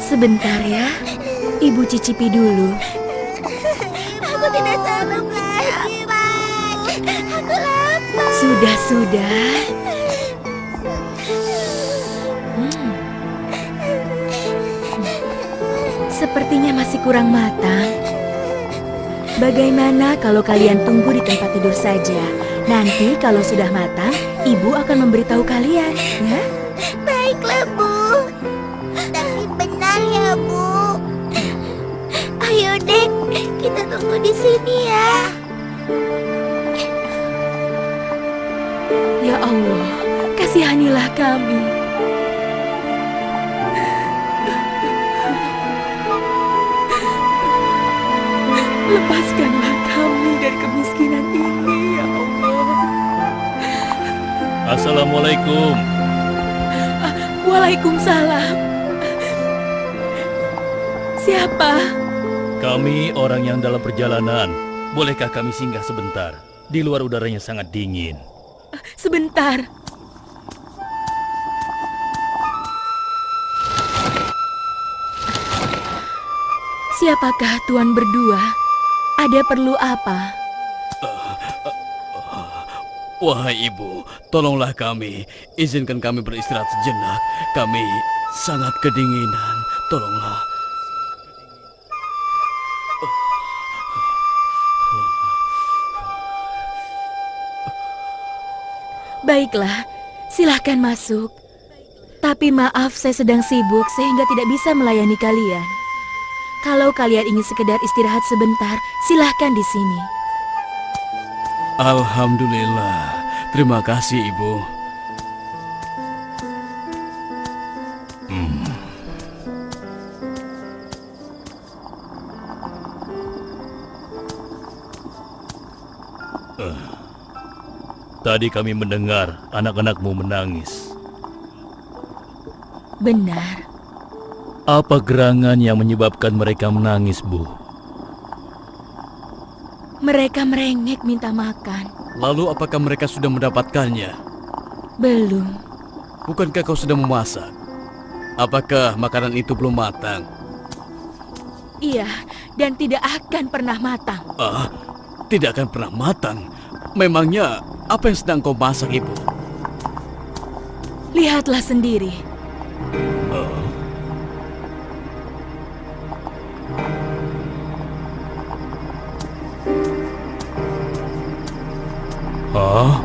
Sebentar ya, Ibu cicipi dulu. Aku tidak sanggup lagi, Mas. Aku lapar. Sudah. Sepertinya masih kurang matang. Bagaimana kalau kalian tunggu di tempat tidur saja? Nanti kalau sudah matang, Ibu akan memberitahu kalian, ya? Baiklah, Bu. Tapi benar ya, Bu. Ayo, Dek. Kita tunggu di sini ya. Ya Allah, kasihanilah kami. Lepaskanlah kami dari kemiskinan ini, ya Allah. Assalamualaikum. Waalaikumsalam. Siapa? Kami orang yang dalam perjalanan. Bolehkah kami singgah sebentar? Di luar udaranya sangat dingin. Sebentar. Siapakah tuan berdua? Ada perlu apa? Wahai ibu, tolonglah kami. Izinkan kami beristirahat sejenak. Kami sangat kedinginan. Tolonglah. Baiklah, silahkan masuk. Tapi maaf, saya sedang sibuk sehingga tidak bisa melayani kalian. Kalau kalian ingin sekedar istirahat sebentar, silahkan di sini. Alhamdulillah. Terima kasih, Ibu. Tadi kami mendengar anak-anakmu menangis. Benar. Apa gerangan yang menyebabkan mereka menangis, Bu? Mereka merengek minta makan. Lalu apakah mereka sudah mendapatkannya? Belum. Bukankah kau sudah memasak? Apakah makanan itu belum matang? Iya, dan tidak akan pernah matang. Tidak akan pernah matang. Memangnya apa yang sedang kau masak, Ibu? Lihatlah sendiri. Hah?